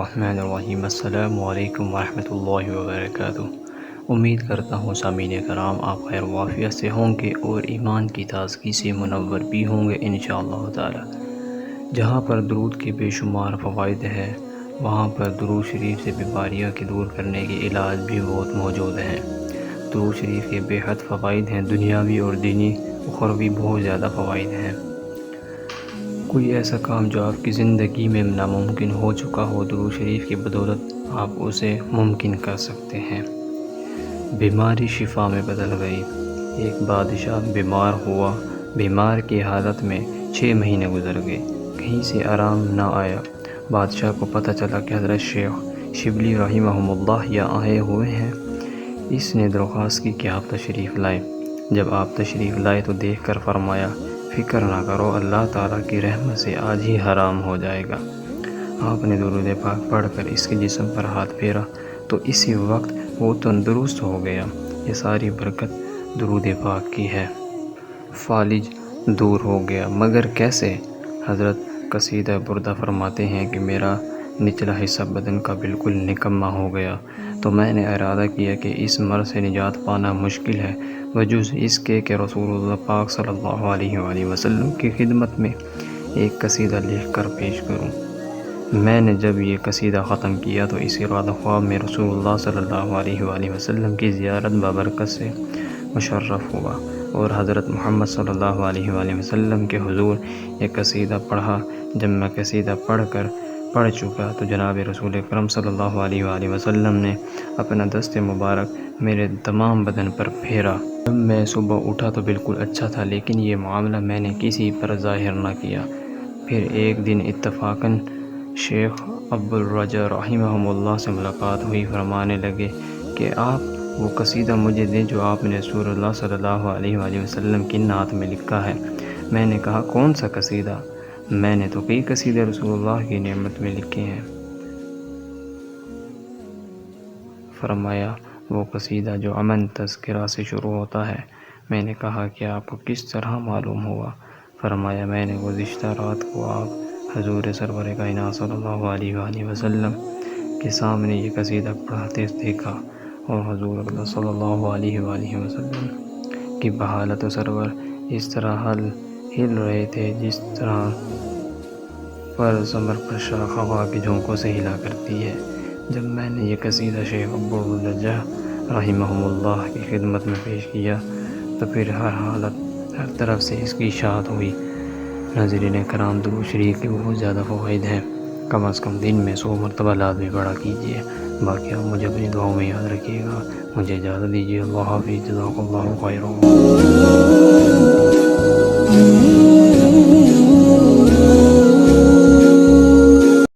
الرحمن الرحیم۔ السلام علیکم ورحمۃ اللہ وبرکاتہ۔ امید کرتا ہوں سامعین کرام آپ خیر وافیت سے ہوں گے اور ایمان کی تازگی سے منور بھی ہوں گے انشاءاللہ تعالی۔ جہاں پر درود کے بے شمار فوائد ہیں وہاں پر درود شریف سے بیماریوں کے دور کرنے کے علاج بھی بہت موجود ہیں۔ درود شریف کے بے حد فوائد ہیں، دنیاوی اور دینی اخروی بہت زیادہ فوائد ہیں۔ کوئی ایسا کام جو آپ کی زندگی میں ناممکن ہو چکا ہو، درود شریف کی بدولت آپ اسے ممکن کر سکتے ہیں۔ بیماری شفا میں بدل گئی۔ ایک بادشاہ بیمار ہوا، بیمار کی حالت میں 6 مہینے گزر گئے، کہیں سے آرام نہ آیا۔ بادشاہ کو پتہ چلا کہ حضرت شیخ شبلی رحمہ اللہ یہاں آئے ہوئے ہیں۔ اس نے درخواست کی کہ آپ تشریف لائیں۔ جب آپ تشریف لائے تو دیکھ کر فرمایا فکر نہ کرو، اللہ تعالیٰ کی رحمت سے آج ہی حرام ہو جائے گا۔ آپ نے درود پاک پڑھ کر اس کے جسم پر ہاتھ پھیرا تو اسی وقت وہ تندرست ہو گیا۔ یہ ساری برکت درود پاک کی ہے۔ فالج دور ہو گیا، مگر کیسے؟ حضرت قصیدہ بردہ فرماتے ہیں کہ میرا نچلا حصہ بدن کا بالکل نکما ہو گیا، تو میں نے ارادہ کیا کہ اس مرض سے نجات پانا مشکل ہے بجز اس کے کہ رسول اللہ پاک صلی اللہ علیہ وآلہ وسلم کی خدمت میں ایک قصیدہ لکھ کر پیش کروں۔ میں نے جب یہ قصیدہ ختم کیا تو اسی رات خواب میں رسول اللہ صلی اللہ علیہ وآلہ وسلم کی زیارت بابرکت سے مشرف ہوا اور حضرت محمد صلی اللہ علیہ وآلہ وسلم کے حضور یہ قصیدہ پڑھا۔ جب میں قصیدہ پڑھ چکا تو جناب رسول اکرم صلی اللہ علیہ وآلہ وسلم نے اپنا دست مبارک میرے تمام بدن پر پھیرا۔ جب میں صبح اٹھا تو بالکل اچھا تھا، لیکن یہ معاملہ میں نے کسی پر ظاہر نہ کیا۔ پھر ایک دن اتفاقاً شیخ ابوالرجاء رحمہ اللہ سے ملاقات ہوئی۔ فرمانے لگے کہ آپ وہ قصیدہ مجھے دیں جو آپ نے رسول اللہ صلی اللہ علیہ وآلہ وسلم کی نعت میں لکھا ہے۔ میں نے کہا کون سا قصیدہ؟ میں نے تو کئی قصیدے رسول اللہ کی نعمت میں لکھے ہیں۔ فرمایا وہ قصیدہ جو امن تذکرہ سے شروع ہوتا ہے۔ میں نے کہا کہ آپ کو کس طرح معلوم ہوا؟ فرمایا میں نے گزشتہ رات کو آپ حضور سرور کائنات صلی اللہ علیہ وآلہ وسلم کے سامنے یہ قصیدہ پڑھتے دیکھا اور حضور اقدس صلی اللہ علیہ وآلہ وسلم کی بحالت سرور اس طرح ہل رہے تھے جس طرح پر زمر پر شاخ ہوا کے جھونکوں سے ہلا کرتی ہے۔ جب میں نے یہ قصیدہ شیخ ابوالرجاء رحمہ اللہ کی خدمت میں پیش کیا تو پھر ہر طرف سے اس کی اشاعت ہوئی۔ ناظرین کرام، درود شریف کے بہت زیادہ فوائد ہیں، کم از کم دن میں 100 مرتبہ لازمی پڑھا کیجیے۔ باقی آپ مجھے اپنی دعاؤں میں یاد رکھیے گا۔ مجھے اجازت دیجیے۔ اللہ حافظ، جزاک اللہ خیر۔